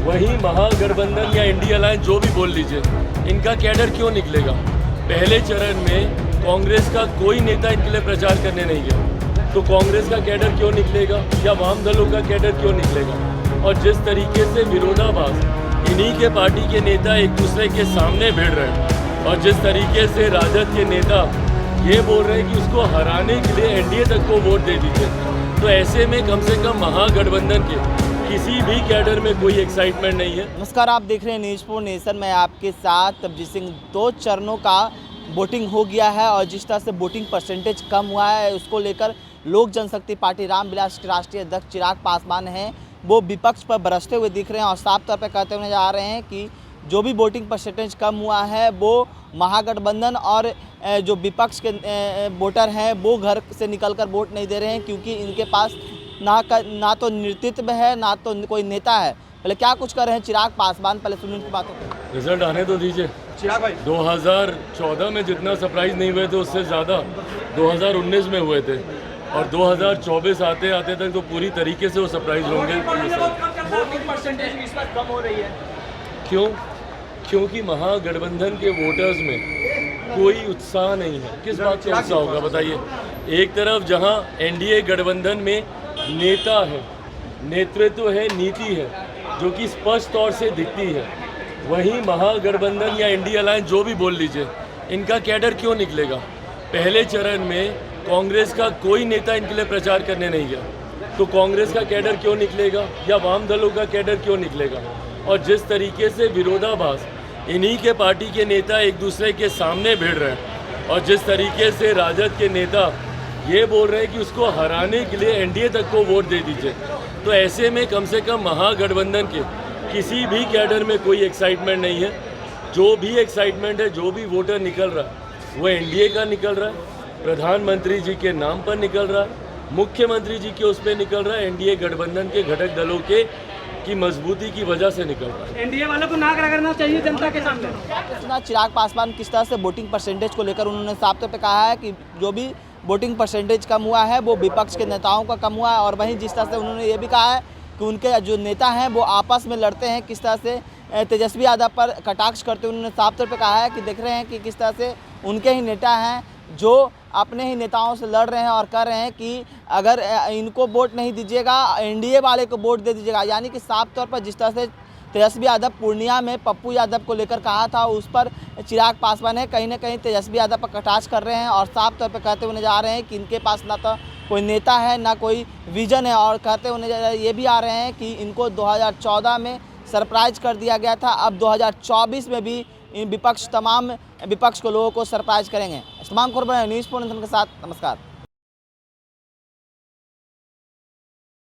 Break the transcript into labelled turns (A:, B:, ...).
A: वहीं महागठबंधन या India alliance जो भी बोल लीजिए, इनका कैडर क्यों निकलेगा? पहले चरण में कांग्रेस का कोई नेता इनके लिए प्रचार करने नहीं गया, तो कांग्रेस का कैडर क्यों निकलेगा या वाम दलों का कैडर क्यों निकलेगा? और जिस तरीके से विरोधाभास इन्हीं के पार्टी के नेता एक दूसरे के सामने भिड़ रहे हैं और जिस तरीके से राजद के नेता ये बोल रहे हैं कि उसको हराने के लिए एनडीए तक को वोट दे दीजिए, तो ऐसे में कम से कम महागठबंधन के किसी भी कैडर में कोई एक्साइटमेंट नहीं है।
B: नमस्कार, आप देख रहे हैं न्यूज़ फॉर नेशन। मैं आपके साथ तबजीत सिंह। 2 चरणों का वोटिंग हो गया है और जिस तरह से वोटिंग परसेंटेज कम हुआ है उसको लेकर लोक जनशक्ति पार्टी रामविलास के राष्ट्रीय अध्यक्ष चिराग पासवान हैं, वो विपक्ष पर बरसते हुए दिख रहे हैं और साफ तौर पर कहते हुए नजर आ रहे हैं कि जो भी वोटिंग परसेंटेज कम हुआ है वो महागठबंधन और जो विपक्ष के वोटर हैं वो घर से निकलकर वोट नहीं दे रहे हैं, क्योंकि इनके पास ना तो नेतृत्व है ना तो कोई नेता है। पहले क्या कुछ कर रहे हैं चिराग पासवान, पहले सुनिए उनकी बातों को।
A: रिजल्ट आने तो दीजिए।
B: चिराग भाई,
A: 2014 में जितना सरप्राइज नहीं हुए थे उससे ज़्यादा 2019 में हुए थे और 2024 आते आते तक तो पूरी तरीके से वो सरप्राइज होंगे।
B: वोटिंग परसेंटेज इस बार कम हो रही है।
A: क्यों? क्योंकि महागठबंधन के वोटर्स में कोई उत्साह नहीं है। किस बात का उत्साह होगा बताइए? एक तरफ जहां एनडीए गठबंधन में नेता है, नेतृत्व है, नीति है जो कि स्पष्ट तौर से दिखती है, वहीं महागठबंधन या इंडिया अलायंस जो भी बोल लीजिए, इनका कैडर क्यों निकलेगा? पहले चरण में कांग्रेस का कोई नेता इनके लिए प्रचार करने नहीं गया, तो कांग्रेस का कैडर क्यों निकलेगा या वाम दलों का कैडर क्यों निकलेगा? और जिस तरीके से विरोधाभास इन्हीं के पार्टी के नेता एक दूसरे के सामने भिड़ रहे हैं और जिस तरीके से राजद के नेता ये बोल रहे हैं कि उसको हराने के लिए एनडीए तक को वोट दे दीजिए, तो ऐसे में कम से कम महागठबंधन के किसी भी कैडर में कोई एक्साइटमेंट नहीं है। जो भी एक्साइटमेंट है, जो भी वोटर निकल रहा है वो एनडीए का निकल रहा है, प्रधानमंत्री जी के नाम पर निकल रहा है, मुख्यमंत्री जी के उस पर निकल रहा है, एनडीए गठबंधन के घटक दलों के की मजबूती की वजह से निकल रहा है।
B: एनडीए वालों को नाक रगड़ना चाहिए जनता के सामने। चिराग पासवान किस तरह से वोटिंग परसेंटेज को लेकर उन्होंने साफ तौर पे कहा है कि जो भी वोटिंग परसेंटेज कम हुआ है वो विपक्ष के नेताओं का कम हुआ है, और वहीं जिस तरह से उन्होंने ये भी कहा है कि उनके जो नेता हैं वो आपस में लड़ते हैं। किस तरह से तेजस्वी यादव पर कटाक्ष करते हुए उन्होंने साफ तौर पे कहा है कि देख रहे हैं कि किस तरह से उनके ही नेता हैं जो अपने ही नेताओं से लड़ रहे हैं और कह रहे हैं कि अगर इनको वोट नहीं दीजिएगा, एनडीए वाले को वोट दे दीजिएगा। यानी कि साफ तौर पर जिस तरह से तेजस्वी यादव पूर्णिया में पप्पू यादव को लेकर कहा था, उस पर चिराग पासवान है कहीं ना कहीं तेजस्वी यादव पर कटाक्ष कर रहे हैं और साफ तौर पर कहते हुए नजर आ रहे हैं कि इनके पास ना तो कोई नेता है ना कोई विजन है, और कहते हुए ये भी आ रहे हैं कि इनको 2014 में सरप्राइज कर दिया गया था, अब 2024 में भी तमाम विपक्ष को लोगों को सरप्राइज करेंगे। तमाम खबरें न्यूज़ फॉर नेशन के साथ। नमस्कार।